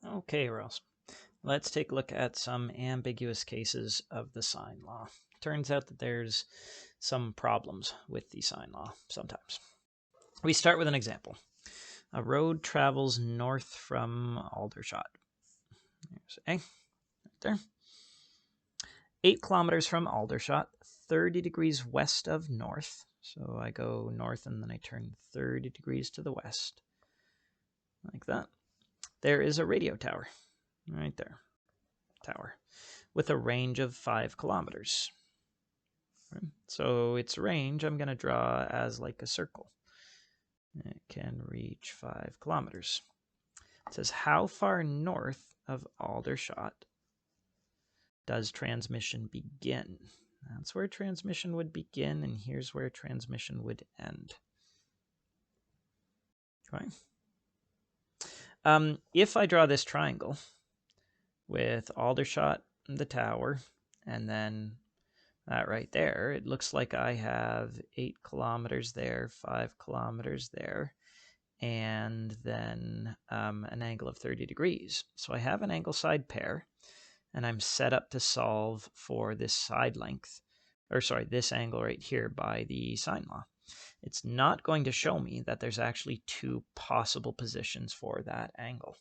Okay, Ross. Let's take a look at some ambiguous cases of the sine law. Turns out that there's some problems with the sine law sometimes. We start with an example. A road travels north from Aldershot. There's A, right there. 8 kilometers from Aldershot, 30 degrees west of north. So I go north and then I turn 30 degrees to the west, like that. There is a radio tower, right there, tower, with a range of 5 kilometers. So its range I'm going to draw as like a circle. It can reach 5 kilometers. It says, how far north of Aldershot does transmission begin? That's where transmission would begin, and here's where transmission would end. Okay. If I draw this triangle with Aldershot, the tower, and then that right there, it looks like I have 8 kilometers there, 5 kilometers there, and then an angle of 30 degrees. So I have an angle side pair, and I'm set up to solve for this side length, or sorry, this angle right here by the sine law. It's not going to show me that there's actually 2 possible positions for that angle.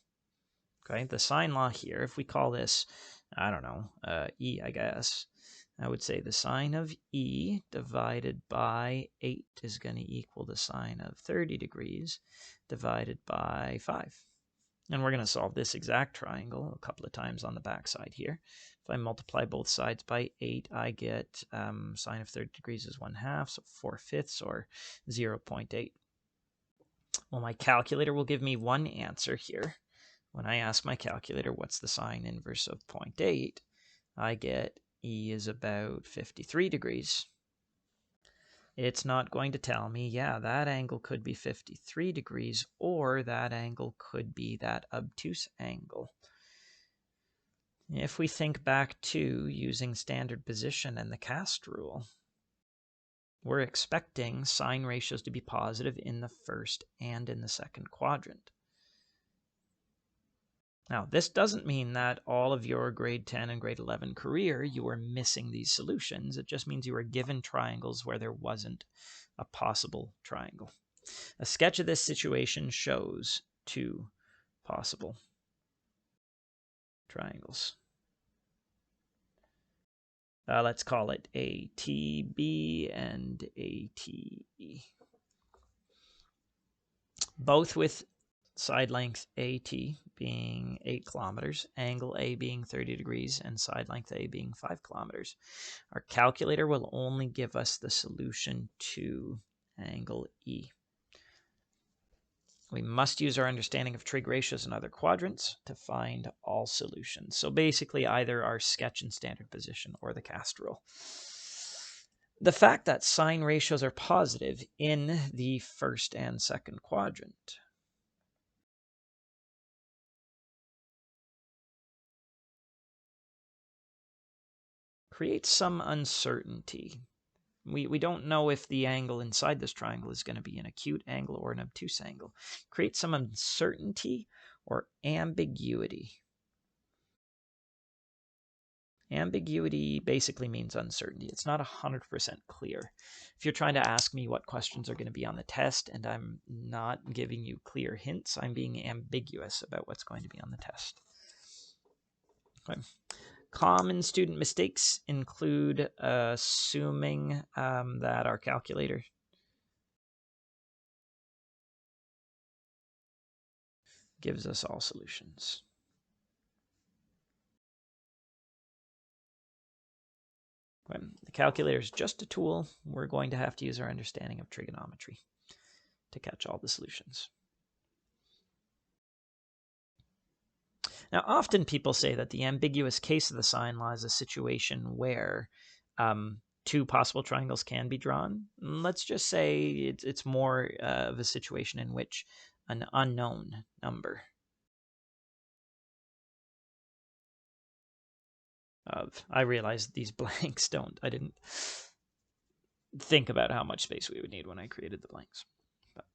Okay, the sine law here, if we call this, I don't know, E, I guess, I would say the sine of E divided by 8 is going to equal the sine of 30 degrees divided by 5. And we're going to solve this exact triangle a couple of times on the back side here. If I multiply both sides by 8, I get sine of 30 degrees is 1/2, so 4/5, or 0.8. Well, my calculator will give me one answer here. When I ask my calculator what's the sine inverse of 0.8, I get E is about 53 degrees. It's not going to tell me, yeah, that angle could be 53 degrees, or that angle could be that obtuse angle. If we think back to using standard position and the cast rule, we're expecting sine ratios to be positive in the first and in the second quadrant. Now, this doesn't mean that all of your grade 10 and grade 11 career, you were missing these solutions. It just means you were given triangles where there wasn't a possible triangle. A sketch of this situation shows 2 possible triangles. Let's call it ATB and ATE. Both with side length AT being 8 kilometers, angle A being 30 degrees, and side length A being 5 kilometers. Our calculator will only give us the solution to angle E. We must use our understanding of trig ratios and other quadrants to find all solutions. So basically either our sketch in standard position or the cast rule. The fact that sine ratios are positive in the first and second quadrant creates some uncertainty. We don't know if the angle inside this triangle is going to be an acute angle or an obtuse angle. Creates some uncertainty or ambiguity. Ambiguity basically means uncertainty. It's not 100% clear. If you're trying to ask me what questions are going to be on the test and I'm not giving you clear hints, I'm being ambiguous about what's going to be on the test. Okay. Common student mistakes include assuming that our calculator gives us all solutions. When the calculator is just a tool, we're going to have to use our understanding of trigonometry to catch all the solutions. Now, often people say that the ambiguous case of the sine law is a situation where 2 possible triangles can be drawn. Let's just say it's more of a situation in which an unknown number of, I realize these blanks I didn't think about how much space we would need when I created the blanks. But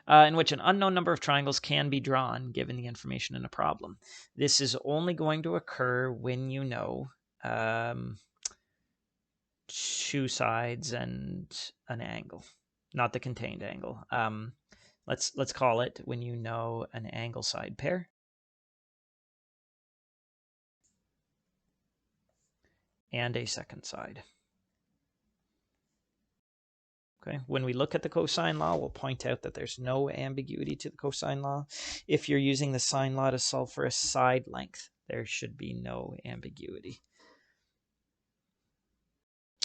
in which an unknown number of triangles can be drawn given the information in a problem. This is only going to occur when you know two sides and an angle, not the contained angle. Let's call it when you know an angle side pair and a second side. Okay. When we look at the cosine law, we'll point out that there's no ambiguity to the cosine law. If you're using the sine law to solve for a side length, there should be no ambiguity.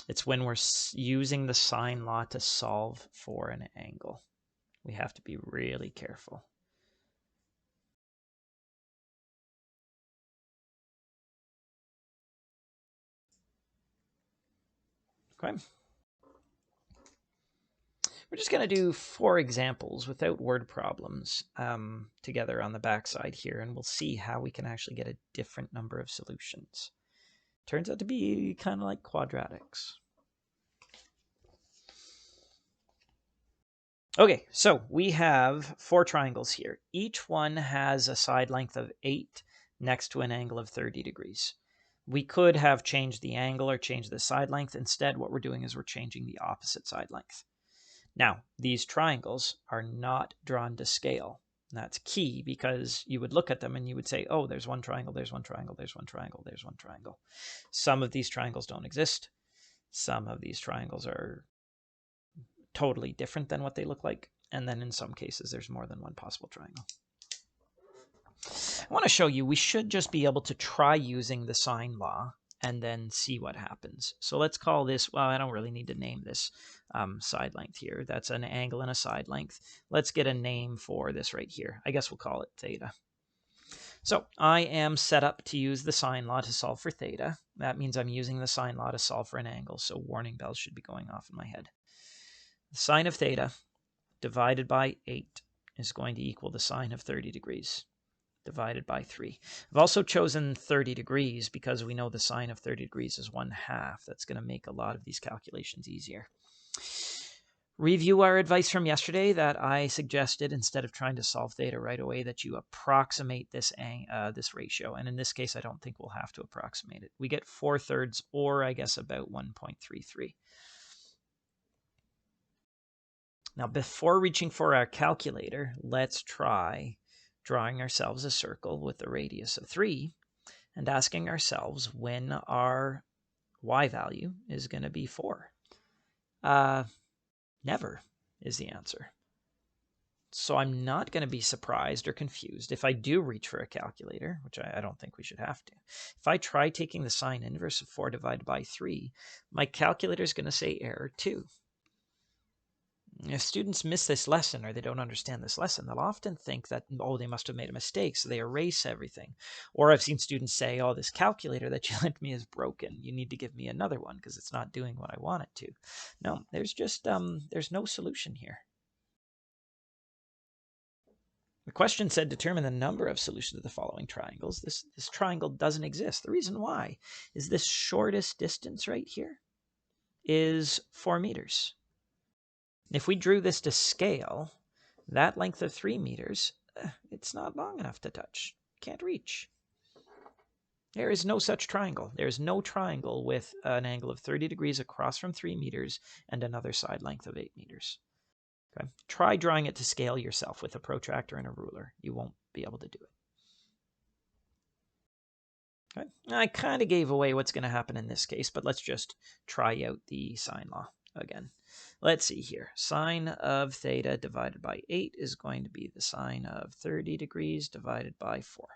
It's when we're using the sine law to solve for an angle. We have to be really careful. Okay. We're just going to do 4 examples without word problems together on the backside here, and we'll see how we can actually get a different number of solutions. Turns out to be kind of like quadratics. Okay, so we have 4 triangles here. Each one has a side length of 8 next to an angle of 30 degrees. We could have changed the angle or changed the side length. Instead, what we're doing is we're changing the opposite side length. Now, these triangles are not drawn to scale. That's key because you would look at them and you would say, oh, there's one triangle, there's one triangle, there's one triangle, there's one triangle. Some of these triangles don't exist. Some of these triangles are totally different than what they look like. And then in some cases, there's more than one possible triangle. I want to show you, we should just be able to try using the sine law and then see what happens. So let's call this, well, I don't really need to name this side length here. That's an angle and a side length. Let's get a name for this right here. I guess we'll call it theta. So I am set up to use the sine law to solve for theta. That means I'm using the sine law to solve for an angle, so warning bells should be going off in my head. The sine of theta divided by 8 is going to equal the sine of 30 degrees. Divided by 3. I've also chosen 30 degrees because we know the sine of 30 degrees is 1/2. That's going to make a lot of these calculations easier. Review our advice from yesterday that I suggested, instead of trying to solve theta right away, that you approximate this ratio. And in this case, I don't think we'll have to approximate it. We get 4/3, or I guess about 1.33. Now, before reaching for our calculator, let's try drawing ourselves a circle with a radius of 3 and asking ourselves when our y value is going to be 4. Never is the answer. So I'm not going to be surprised or confused if I do reach for a calculator, which I don't think we should have to. If I try taking the sine inverse of 4 divided by 3, my calculator is going to say error 2. If students miss this lesson or they don't understand this lesson, they'll often think that, oh, they must have made a mistake, so they erase everything. Or I've seen students say, oh, this calculator that you lent me is broken. You need to give me another one because it's not doing what I want it to. No, there's just, there's no solution here. The question said, determine the number of solutions of the following triangles. This triangle doesn't exist. The reason why is this shortest distance right here is 4 meters. If we drew this to scale, that length of 3 meters, it's not long enough to touch. Can't reach. There is no such triangle. There is no triangle with an angle of 30 degrees across from 3 meters and another side length of 8 meters. Okay. Try drawing it to scale yourself with a protractor and a ruler. You won't be able to do it. Okay. I kind of gave away what's going to happen in this case, but let's just try out the sine law again. Let's see here. Sine of theta divided by 8 is going to be the sine of 30 degrees divided by 4.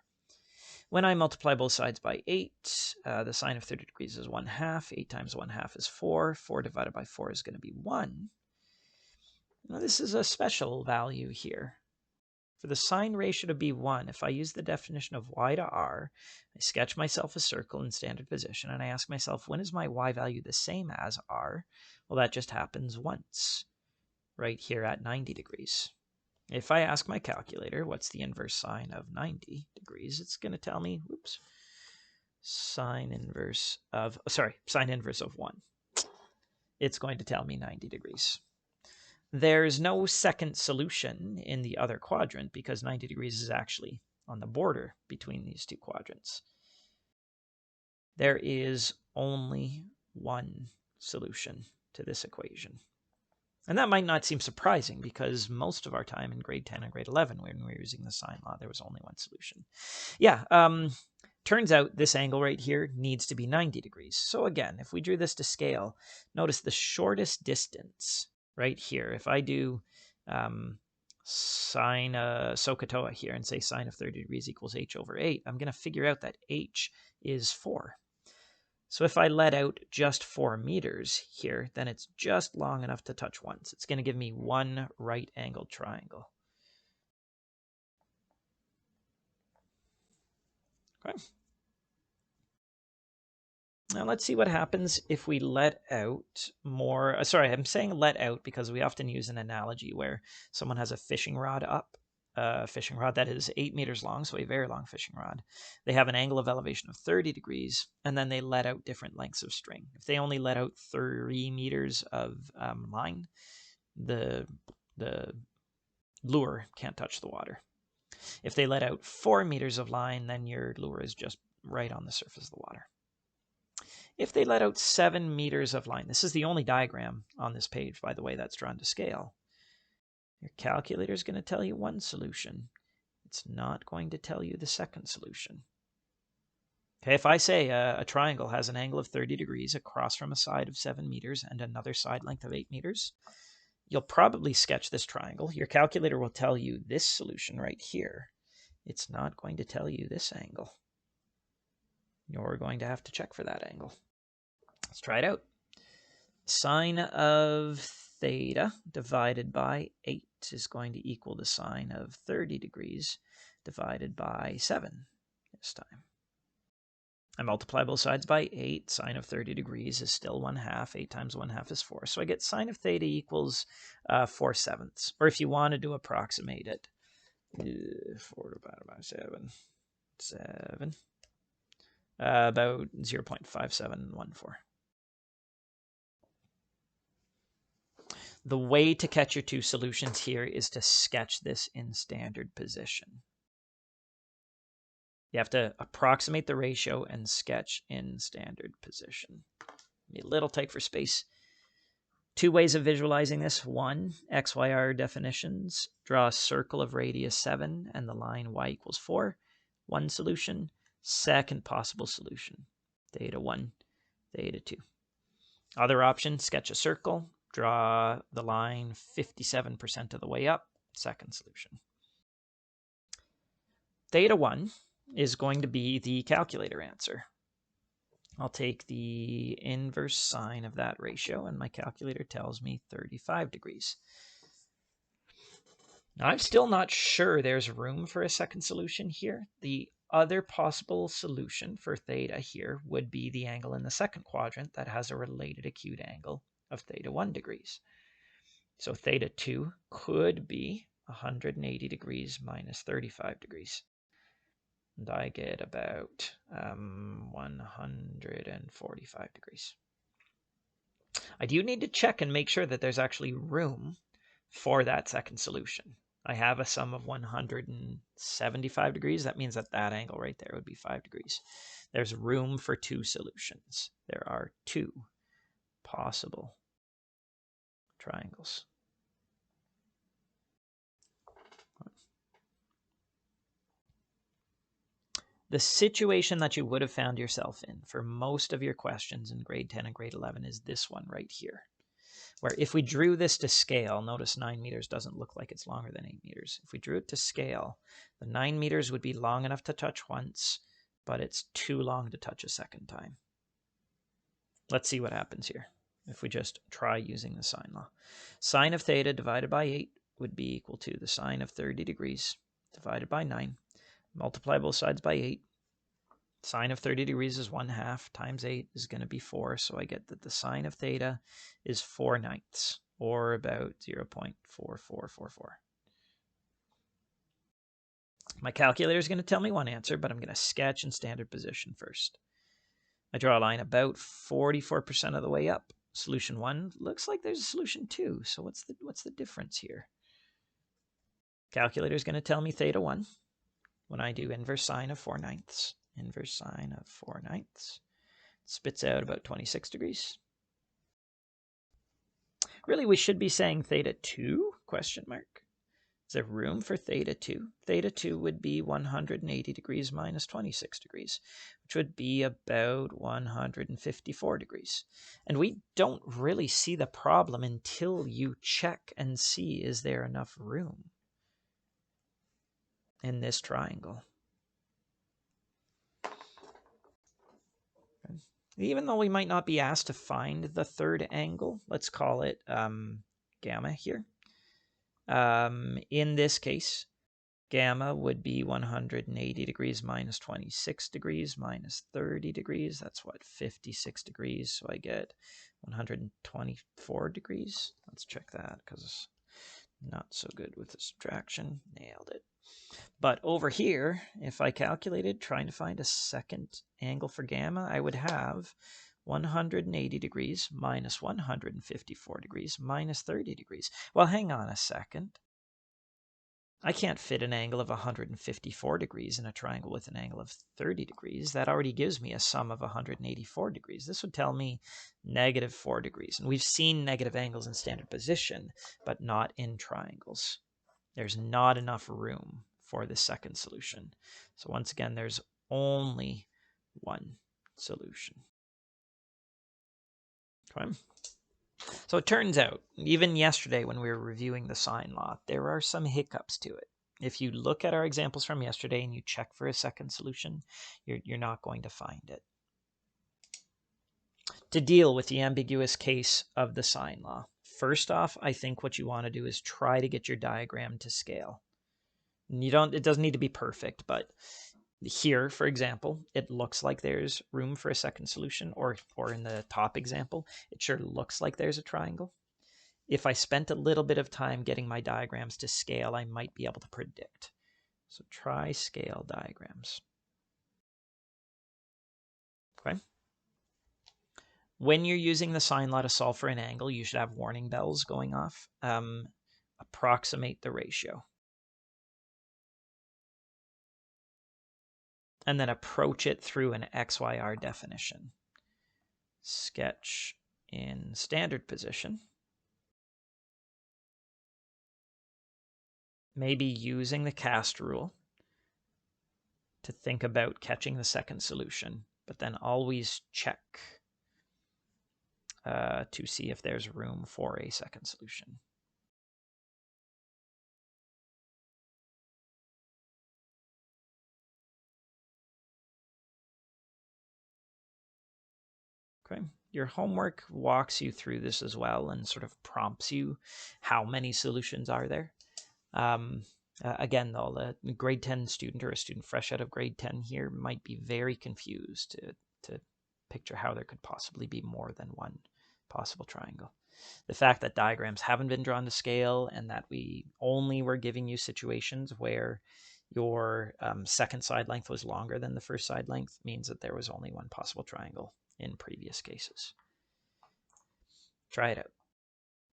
When I multiply both sides by 8, the sine of 30 degrees is 1/2. 8 times 1/2 is 4. 4 divided by 4 is going to be 1. Now, this is a special value here. For the sine ratio to be 1, if I use the definition of y to r, I sketch myself a circle in standard position, and I ask myself, when is my y value the same as r? Well, that just happens once, right here at 90 degrees. If I ask my calculator, what's the inverse sine of 90 degrees, it's going to tell me, whoops, sine inverse of 1. It's going to tell me 90 degrees. there's no second solution in the other quadrant because 90 degrees is actually on the border between these two quadrants. There is only one solution to this equation. And that might not seem surprising because most of our time in grade 10 and grade 11, when we were using the sine law, there was only one solution. Yeah, turns out this angle right here needs to be 90 degrees. So again, if we drew this to scale, notice the shortest distance right here. If I do sine SOHCAHTOA here and say sine of 30 degrees equals h over 8, I'm going to figure out that h is 4. So if I let out just 4 meters here, then it's just long enough to touch once. It's going to give me one right-angled triangle. Okay. Now let's see what happens if we let out more. Sorry, I'm saying let out because we often use an analogy where someone has a fishing rod up. A fishing rod that is 8 meters long, so a very long fishing rod. They have an angle of elevation of 30 degrees, and then they let out different lengths of string. If they only let out 3 meters of line, the lure can't touch the water. If they let out 4 meters of line, then your lure is just right on the surface of the water. If they let out 7 meters of line, this is the only diagram on this page, by the way, that's drawn to scale. Your calculator is going to tell you one solution. It's not going to tell you the second solution. Okay, if I say a triangle has an angle of 30 degrees across from a side of 7 meters and another side length of 8 meters, you'll probably sketch this triangle. Your calculator will tell you this solution right here. It's not going to tell you this angle. You're going to have to check for that angle. Let's try it out. Sine of theta divided by 8 is going to equal the sine of 30 degrees divided by 7 this time. I multiply both sides by 8. Sine of 30 degrees is still 1/2. 8 times 1/2 is 4. So I get sine of theta equals 4/7. Or if you wanted to approximate it, 4 divided by 7. About 0.5714. The way to catch your two solutions here is to sketch this in standard position. You have to approximate the ratio and sketch in standard position. Be a little tight for space. 2 ways of visualizing this. 1, XYR definitions. Draw a circle of radius 7 and the line y equals 4. One solution. Second possible solution. Theta 1, theta 2. Other option, sketch a circle. Draw the line 57% of the way up. Second solution. Theta 1 is going to be the calculator answer. I'll take the inverse sine of that ratio, and my calculator tells me 35 degrees. Now, I'm still not sure there's room for a second solution here. The other possible solution for theta here would be the angle in the second quadrant that has a related acute angle of theta 1 degrees. So theta 2 could be 180 degrees minus 35 degrees. And I get about 145 degrees. I do need to check and make sure that there's actually room for that second solution. I have a sum of 175 degrees. That means that that angle right there would be 5 degrees. There's room for 2 solutions. There are 2 possible triangles. The situation that you would have found yourself in for most of your questions in grade 10 and grade 11 is this one right here, where if we drew this to scale, notice 9 meters doesn't look like it's longer than 8 meters. If we drew it to scale, the 9 meters would be long enough to touch once, but it's too long to touch a second time. Let's see what happens here if we just try using the sine law. Sine of theta divided by 8 would be equal to the sine of 30 degrees divided by 9. Multiply both sides by 8. Sine of 30 degrees is 1/2 times 8 is going to be 4. So I get that the sine of theta is 4/9, or about 0.4444. My calculator is going to tell me one answer, but I'm going to sketch in standard position first. I draw a line about 44% of the way up. solution 1. Looks like there's a solution 2. So what's the difference here? Calculator's going to tell me theta 1 when I do inverse sine of 4/9. Inverse sine of 4/9 spits out about 26 degrees. Really, we should be saying theta 2, question mark. Is there room for theta 2? Theta 2 would be 180 degrees minus 26 degrees, which would be about 154 degrees. And we don't really see the problem until you check and see, is there enough room in this triangle? Even though we might not be asked to find the third angle, let's call it gamma here. In this case, gamma would be 180 degrees minus 26 degrees minus 30 degrees. That's what, 56 degrees. So I get 124 degrees. Let's check that because not so good with the subtraction. Nailed it. But over here, if I calculated trying to find a second angle for gamma, I would have 180 degrees minus 154 degrees minus 30 degrees. Well, hang on a second. I can't fit an angle of 154 degrees in a triangle with an angle of 30 degrees. That already gives me a sum of 184 degrees. This would tell me -4 degrees. And we've seen negative angles in standard position, but not in triangles. There's not enough room for the second solution. So once again, there's only one solution. Okay. So it turns out, even yesterday when we were reviewing the sine law, there are some hiccups to it. If you look at our examples from yesterday and you check for a second solution, you're not going to find it. To deal with the ambiguous case of the sine law, first off, I think what you want to do is try to get your diagram to scale. It doesn't need to be perfect, but here, for example, it looks like there's room for a second solution, or in the top example, it sure looks like there's a triangle. If I spent a little bit of time getting my diagrams to scale, I might be able to predict. So try scale diagrams. Okay. When you're using the sine law to solve for an angle, you should have warning bells going off. Approximate the ratio. And then approach it through an XYR definition. Sketch in standard position. Maybe using the cast rule to think about catching the second solution, but then always check to see if there's room for a second solution. Okay. Your homework walks you through this as well and sort of prompts you how many solutions are there. Again, though, the grade 10 student or a student fresh out of grade 10 here might be very confused to picture how there could possibly be more than one possible triangle. The fact that diagrams haven't been drawn to scale and that we only were giving you situations where your second side length was longer than the first side length means that there was only one possible triangle in previous cases. Try it out.